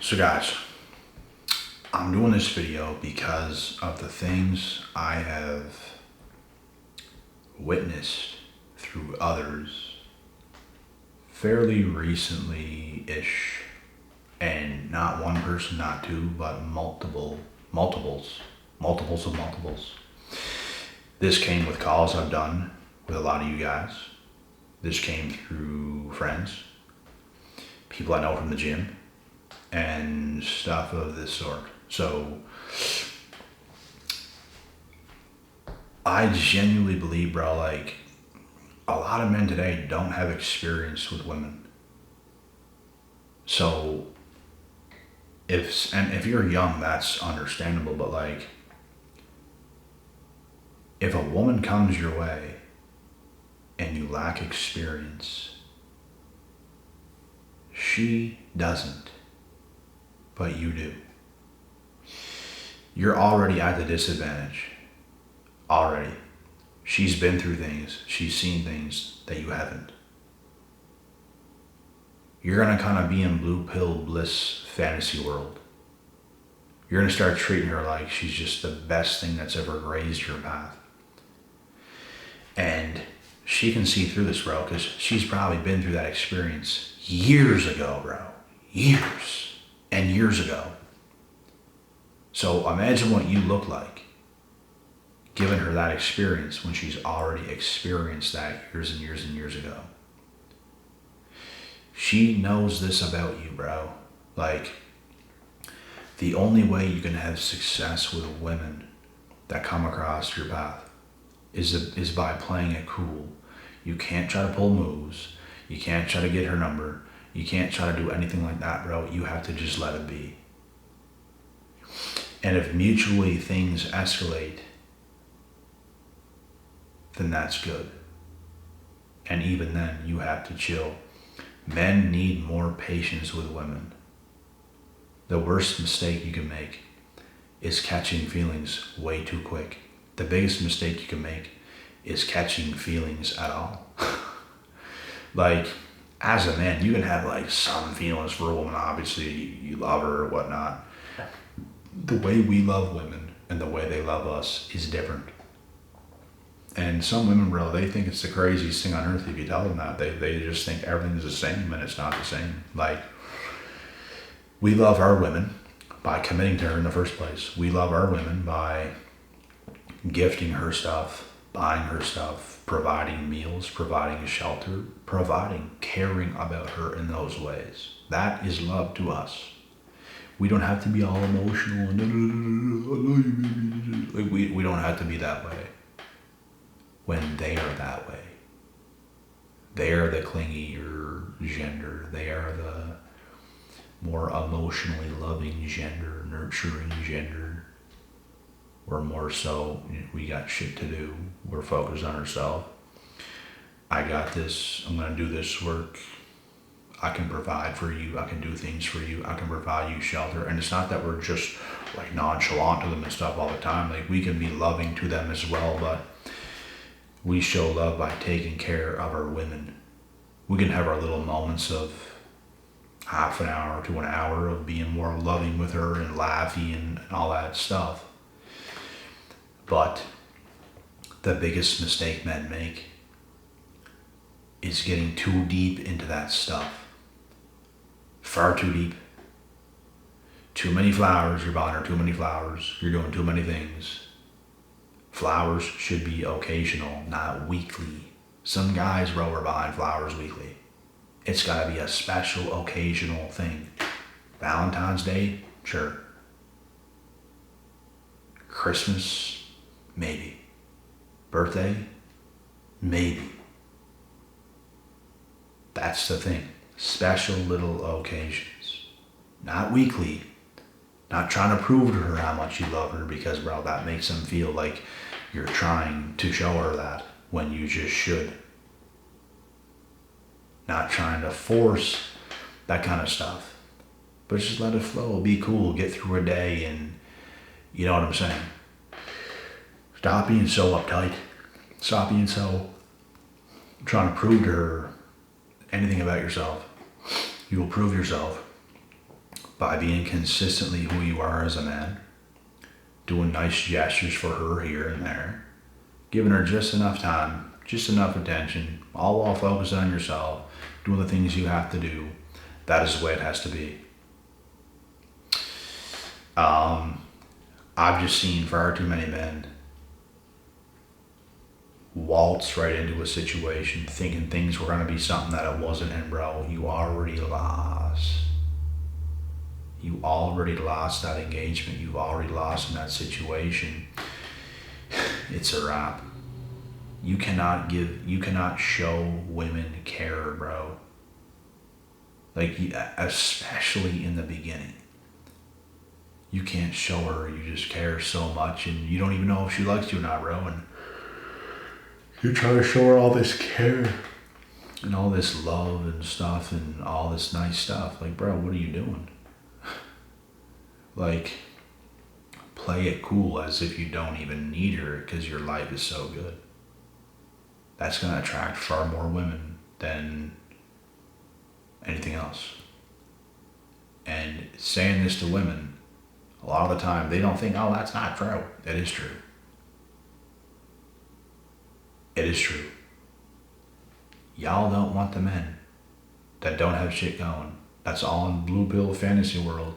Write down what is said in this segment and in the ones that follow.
So guys, I'm doing this video because of the things I have witnessed through others fairly recently-ish. And not one person, not two, but multiples of multiples. This came with calls I've done with a lot of you guys. This came through friends, people I know from the gym, and stuff of this sort. So I genuinely believe, bro, like a lot of men today don't have experience with women. So if you're young, that's understandable, but like if a woman comes your way and you lack experience, she doesn't, but you do. You're already at the disadvantage. Already. She's been through things. She's seen things that you haven't. You're gonna kind of be in blue pill bliss fantasy world. You're gonna start treating her like she's just the best thing that's ever grazed your path. And she can see through this, bro, because she's probably been through that experience years ago, bro. Years and years ago. So imagine what you look like giving her that experience when she's already experienced that years and years and years ago. She knows this about you, bro. Like, the only way you can have success with women that come across your path is by playing it cool. You can't try to pull moves. You can't try to get her number. You can't try to do anything like that, bro. You have to just let it be. And if mutually things escalate, then that's good. And even then, you have to chill. Men need more patience with women. The worst mistake you can make is catching feelings way too quick. The biggest mistake you can make is catching feelings at all. Like, as a man, you can have like some feelings for a woman. Obviously, you love her or whatnot. The way we love women and the way they love us is different. And some women, bro, they think it's the craziest thing on earth if you tell them that. They just think everything's the same, and it's not the same. Like, we love our women by committing to her in the first place. We love our women by gifting her stuff, buying her stuff, providing meals, providing a shelter, caring about her in those ways. That is love to us. We don't have to be all emotional and like we don't have to be that way. When they are that way, they are the clingier gender. They are the more emotionally loving gender, nurturing gender. We're more so, we got shit to do. We're focused on ourselves. I got this. I'm gonna do this work. I can provide for you. I can do things for you. I can provide you shelter. And it's not that we're just like nonchalant to them and stuff all the time. Like, we can be loving to them as well, but we show love by taking care of our women. We can have our little moments of half an hour to an hour of being more loving with her and laughing and all that stuff. But the biggest mistake men make is getting too deep into that stuff. Far too deep. Too many flowers, you're buying her too many flowers. You're doing too many things. Flowers should be occasional, not weekly. Some guys, bro, are buying flowers weekly. It's gotta be a special, occasional thing. Valentine's Day, sure. Christmas, maybe. Birthday, maybe. That's the thing. Special little occasions. Not weekly. Not trying to prove to her how much you love her, because, bro, that makes them feel like you're trying to show her that when you just should. Not trying to force that kind of stuff. But just let it flow. Be cool. Get through a day, and you know what I'm saying. Stop being so uptight. Stop being so trying to prove to her anything about yourself. You will prove yourself by being consistently who you are as a man, doing nice gestures for her here and there, giving her just enough time, just enough attention, all while focusing on yourself, doing the things you have to do. That is the way it has to be. I've just seen far too many men waltz right into a situation thinking things were going to be something that it wasn't, and bro, you already lost. You already lost that engagement. You've already lost in that situation. It's a wrap. You cannot show women care, bro. Like, especially in the beginning. You can't show her you just care so much, and you don't even know if she likes you or not, bro. And you try to show her all this care and all this love and stuff and all this nice stuff. Like, bro, what are you doing? Like, play it cool as if you don't even need her because your life is so good. That's going to attract far more women than anything else. And saying this to women, a lot of the time, they don't think, oh, that's not true. It is true. It is true. Y'all don't want the men that don't have shit going. That's all in blue pill fantasy world.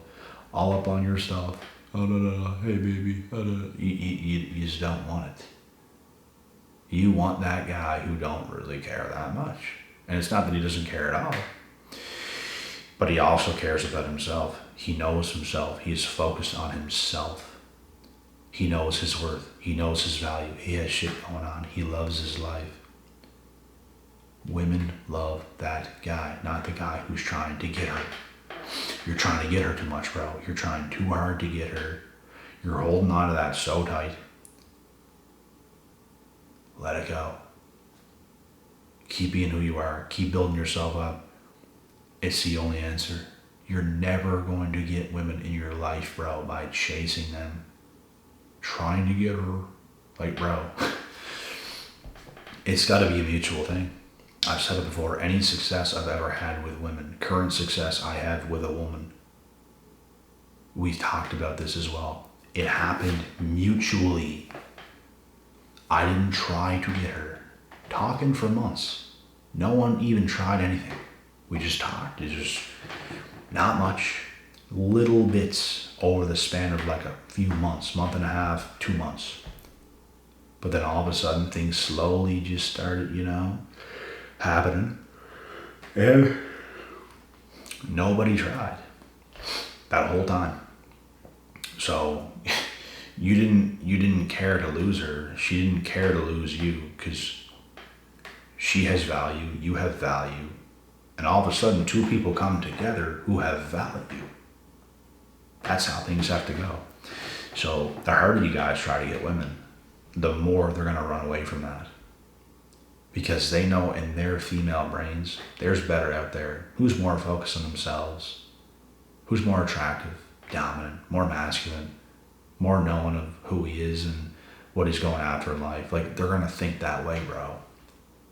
All up on your stuff. Oh, no. Hey, baby. Oh, no. You just don't want it. You want that guy who don't really care that much. And it's not that he doesn't care at all. But he also cares about himself. He knows himself. He is focused on himself. He knows his worth. He knows his value. He has shit going on. He loves his life. Women love that guy, not the guy who's trying to get her. You're trying to get her too much, bro. You're trying too hard to get her. You're holding on to that so tight. Let it go. Keep being who you are. Keep building yourself up. It's the only answer. You're never going to get women in your life, bro, by chasing them. Trying to get her. Like, bro, it's got to be a mutual thing. I've said it before. Any success I've ever had with women, current success I have with a woman, we've talked about this as well. It happened mutually. I didn't try to get her. Talking for months. No one even tried anything. We just talked. It's just not much. Little bits over the span of like a few months, month and a half, 2 months. But then all of a sudden things slowly just started, happening. And nobody tried that whole time. So you didn't care to lose her. She didn't care to lose you because she has value, you have value. And all of a sudden, two people come together who have value. That's how things have to go. So the harder you guys try to get women, the more they're going to run away from that. Because they know in their female brains, there's better out there. Who's more focused on themselves? Who's more attractive, dominant, more masculine, more knowing of who he is and what he's going after in life? Like, they're going to think that way, bro.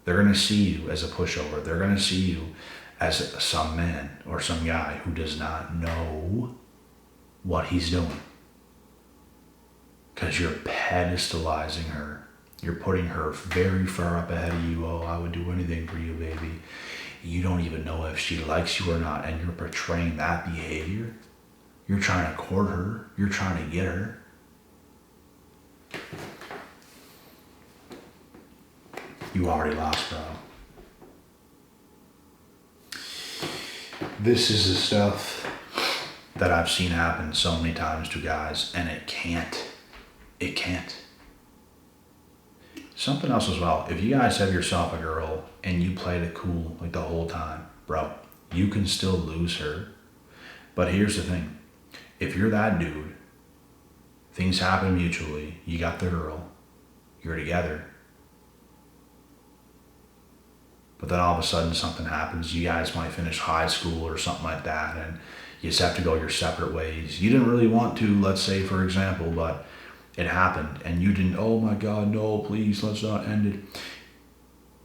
They're going to see you as a pushover. They're going to see you as some man or some guy who does not know what he's doing. Because you're pedestalizing her. You're putting her very far up ahead of you. Oh, I would do anything for you, baby. You don't even know if she likes you or not, and you're portraying that behavior. You're trying to court her. You're trying to get her. You already lost, bro. This is the stuff that I've seen happen so many times to guys, and it can't. It can't. Something else as well. If you guys have yourself a girl and you play the cool like the whole time, bro, you can still lose her. But here's the thing. If you're that dude, things happen mutually, you got the girl, you're together. But then all of a sudden something happens. You guys might finish high school or something like that, and you just have to go your separate ways. You didn't really want to, let's say, for example, but it happened, and you didn't, oh my God, no, please, let's not end it.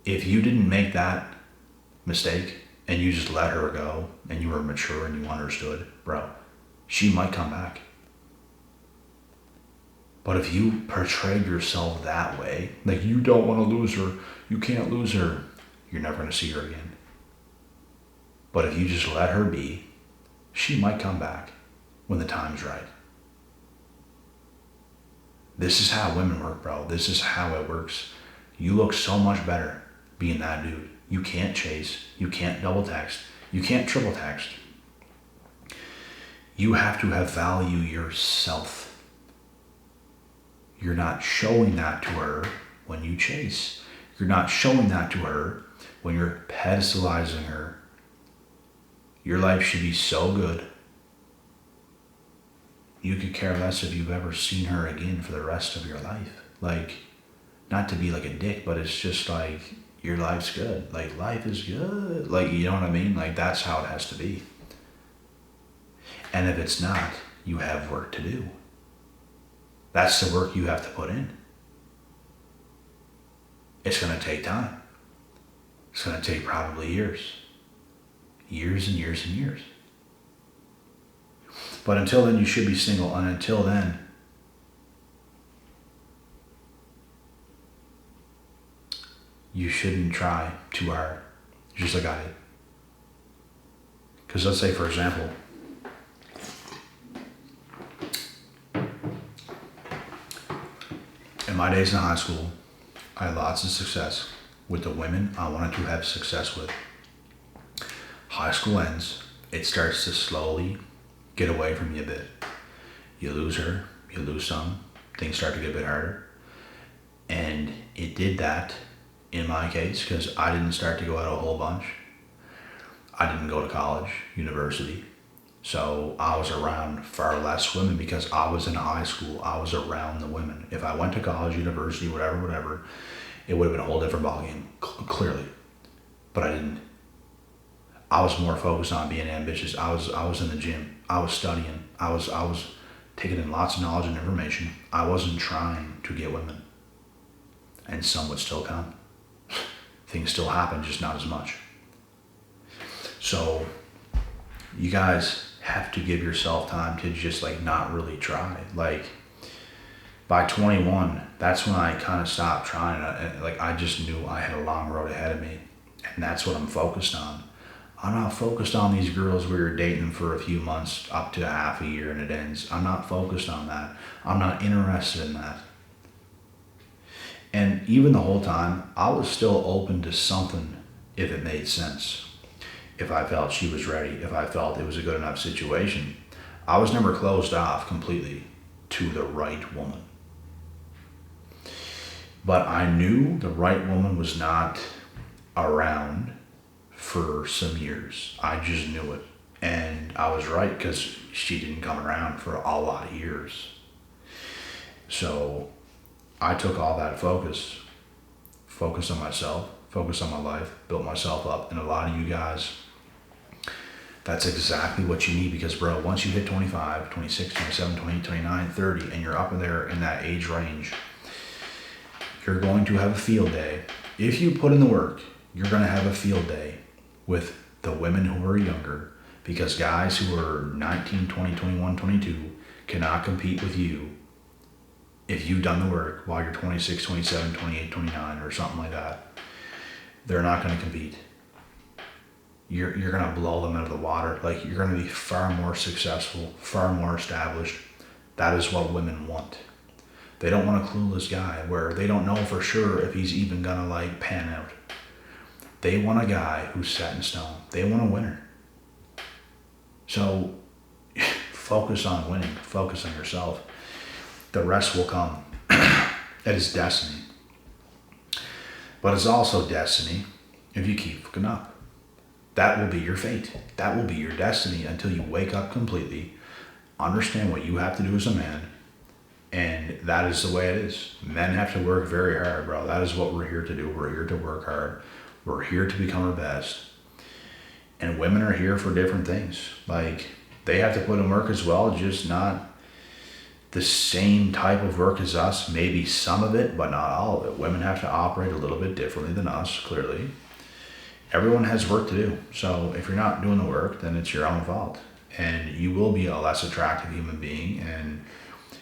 If you didn't make that mistake, and you just let her go, and you were mature and you understood, bro, she might come back. But if you portray yourself that way, like you don't want to lose her, you can't lose her, you're never going to see her again. But if you just let her be, she might come back when the time's right. This is how women work, bro. This is how it works. You look so much better being that dude. You can't chase. You can't double text. You can't triple text. You have to have value yourself. You're not showing that to her when you chase. You're not showing that to her when you're pedestalizing her. Your life should be so good. You could care less if you've ever seen her again for the rest of your life. Like, not to be like a dick, but it's just like, your life's good. Like, life is good. Like, you know what I mean? Like, that's how it has to be. And if it's not, you have work to do. That's the work you have to put in. It's going to take time. It's going to take probably years. Years and years and years. But until then, you should be single. And until then, you shouldn't try too hard, just like I did. Because let's say, for example, in my days in high school, I had lots of success with the women I wanted to have success with. High school ends, it starts to slowly get away from you a bit. You lose her, you lose some, things start to get a bit harder. And it did that in my case because I didn't start to go out a whole bunch. I didn't go to college, university. So I was around far less women because I was in high school. I was around the women. If I went to college, university, whatever, it would have been a whole different ballgame, clearly. But I didn't. I was more focused on being ambitious. I was in the gym. I was studying. I was taking in lots of knowledge and information. I wasn't trying to get women. And some would still come. Things still happen, just not as much. So you guys have to give yourself time to just like not really try. Like by 21, that's when I kind of stopped trying. I just knew I had a long road ahead of me, and that's what I'm focused on. I'm not focused on these girls we were dating for a few months up to half a year and it ends. I'm not focused on that. I'm not interested in that. And even the whole time, I was still open to something if it made sense. If I felt she was ready, if I felt it was a good enough situation. I was never closed off completely to the right woman. But I knew the right woman was not around for some years. I just knew it. And I was right because she didn't come around for a lot of years. So I took all that focused on myself, focused on my life, built myself up. And a lot of you guys, that's exactly what you need because, bro, once you hit 25, 26, 27, 28, 29, 30, and you're up in there in that age range, you're going to have a field day. If you put in the work, you're going to have a field day with the women who are younger because guys who are 19, 20, 21, 22 cannot compete with you if you've done the work while you're 26, 27, 28, 29 or something like that. They're not going to compete. You're going to blow them out of the water. Like, you're going to be far more successful, far more established. That is what women want. They don't want a clueless guy where they don't know for sure if he's even going to like pan out. They want a guy who's set in stone. They want a winner. So focus on winning. Focus on yourself. The rest will come. It is destiny. But it's also destiny if you keep looking up. That will be your fate. That will be your destiny until you wake up completely, understand what you have to do as a man, and that is the way it is. Men have to work very hard, bro. That is what we're here to do. We're here to work hard. We're here to become our best. And women are here for different things. Like, they have to put in work as well, just not the same type of work as us. Maybe some of it, but not all of it. Women have to operate a little bit differently than us, clearly. Everyone has work to do. So if you're not doing the work, then it's your own fault. and you will be a less attractive human being, and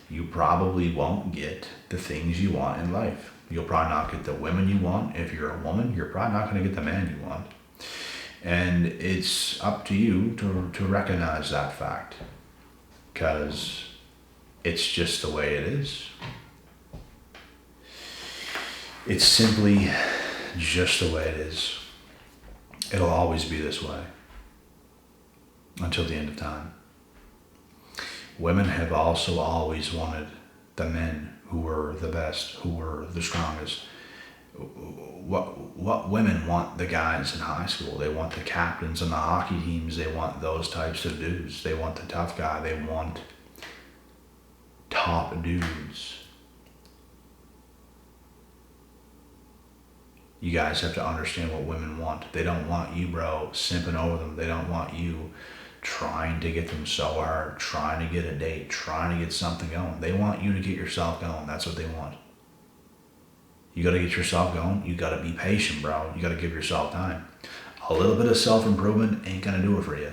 you probably won't get the things you want in life. You'll probably not get the women you want. If you're a woman, you're probably not going to get the man you want. And it's up to you to recognize that fact, because it's just the way it is. It's simply just the way it is. It'll always be this way until the end of time. Women have also always wanted the men who were the best, who were the strongest. What women want the guys in high school? They want the captains and the hockey teams. They want those types of dudes. They want the tough guy. They want top dudes. You guys have to understand what women want. They don't want you, bro, simping over them. They don't want you trying to get them so hard, trying to get a date, trying to get something going. They want you to get yourself going. That's what they want. You got to get yourself going. You got to be patient, bro. You got to give yourself time. A little bit of self-improvement ain't going to do it for you.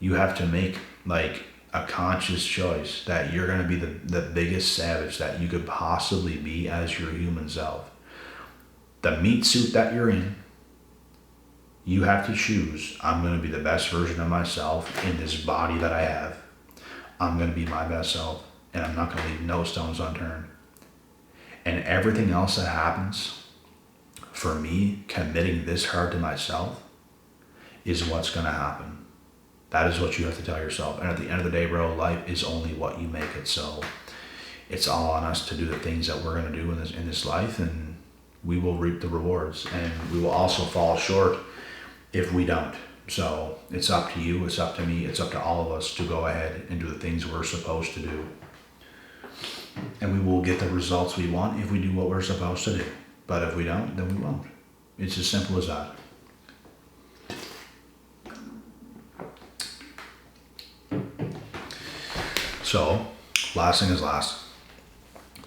You have to make like a conscious choice that you're going to be the biggest savage that you could possibly be as your human self. The meat suit that you're in, you have to choose. I'm going to be the best version of myself in this body that I have. I'm going to be my best self, and I'm not going to leave no stones unturned. And everything else that happens, for me, committing this hard to myself, is what's going to happen. That is what you have to tell yourself. And at the end of the day, bro, life is only what you make it. So it's all on us to do the things that we're going to do in this life, and we will reap the rewards. And we will also fall short if we don't. So it's up to you, it's up to me, it's up to all of us to go ahead and do the things we're supposed to do. And we will get the results we want if we do what we're supposed to do. But if we don't, then we won't. It's as simple as that. So, last thing is last.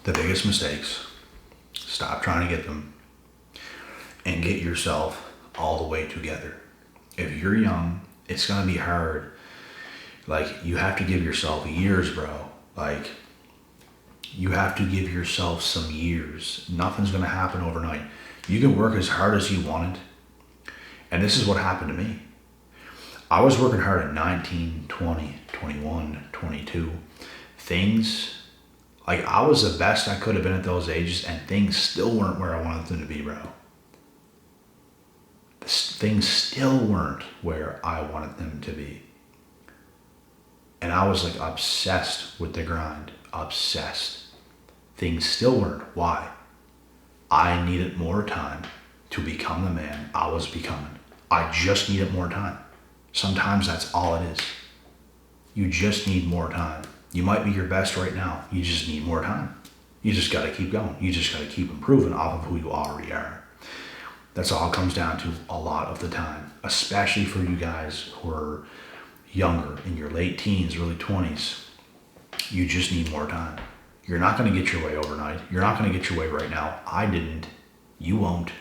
The biggest mistakes, stop trying to get them and get yourself all the way together. If you're young, it's going to be hard. Like, you have to give yourself years, bro. Like, you have to give yourself some years. Nothing's going to happen overnight. You can work as hard as you want it. And this is what happened to me. I was working hard at 19, 20, 21, 22. Things, like, I was the best I could have been at those ages, and things still weren't where I wanted them to be, bro. Things still weren't where I wanted them to be. And I was like obsessed with the grind. Obsessed. Things still weren't. Why? I needed more time to become the man I was becoming. I just needed more time. Sometimes that's all it is. You just need more time. You might be your best right now. You just need more time. You just got to keep going. You just got to keep improving off of who you already are. That's all it comes down to a lot of the time, especially for you guys who are younger, in your late teens, early 20s. You just need more time. You're not going to get your way overnight. You're not going to get your way right now. I didn't. You won't.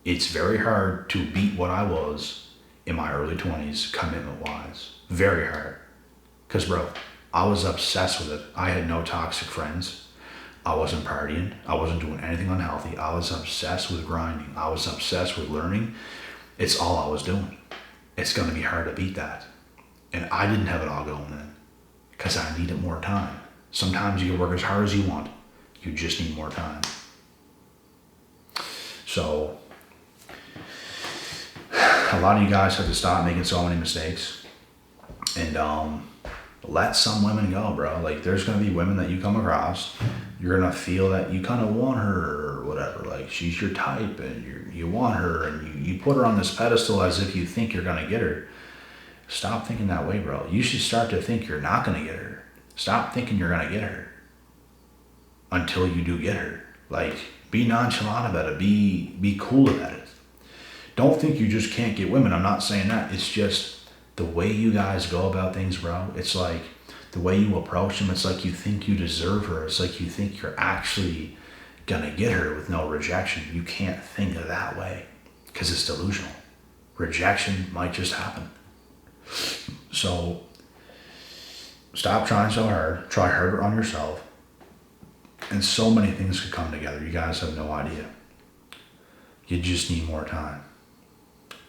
It's very hard to beat what I was in my early 20s, commitment-wise. Very hard. Because, bro, I was obsessed with it. I had no toxic friends. I wasn't partying. I wasn't doing anything unhealthy. I was obsessed with grinding. I was obsessed with learning. It's all I was doing. It's going to be hard to beat that. And I didn't have it all going then because I needed more time. Sometimes you can work as hard as you want. You just need more time. So a lot of you guys have to stop making so many mistakes and let some women go, bro. Like, there's going to be women that you come across. You're going to feel that you kind of want her or whatever. Like, she's your type and you want her and you put her on this pedestal as if you think you're going to get her. Stop thinking that way, bro. You should start to think you're not going to get her. Stop thinking you're going to get her until you do get her. Like, be nonchalant about it. Be cool about it. Don't think you just can't get women. I'm not saying that. It's just the way you guys go about things, bro. It's like the way you approach them. It's like you think you deserve her. It's like you think you're actually going to get her with no rejection. You can't think of that way because it's delusional. Rejection might just happen. So stop trying so hard, try harder on yourself, and so many things could come together. You guys have no idea. You just need more time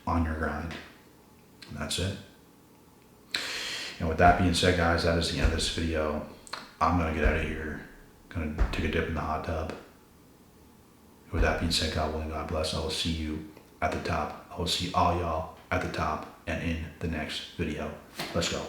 on your grind. And that's it. And with that being said, guys, that is the end of this video. I'm going to get out of here. Going to take a dip in the hot tub. With that being said, God willing, God bless. I will see you at the top. I will see all y'all at the top and in the next video. Let's go.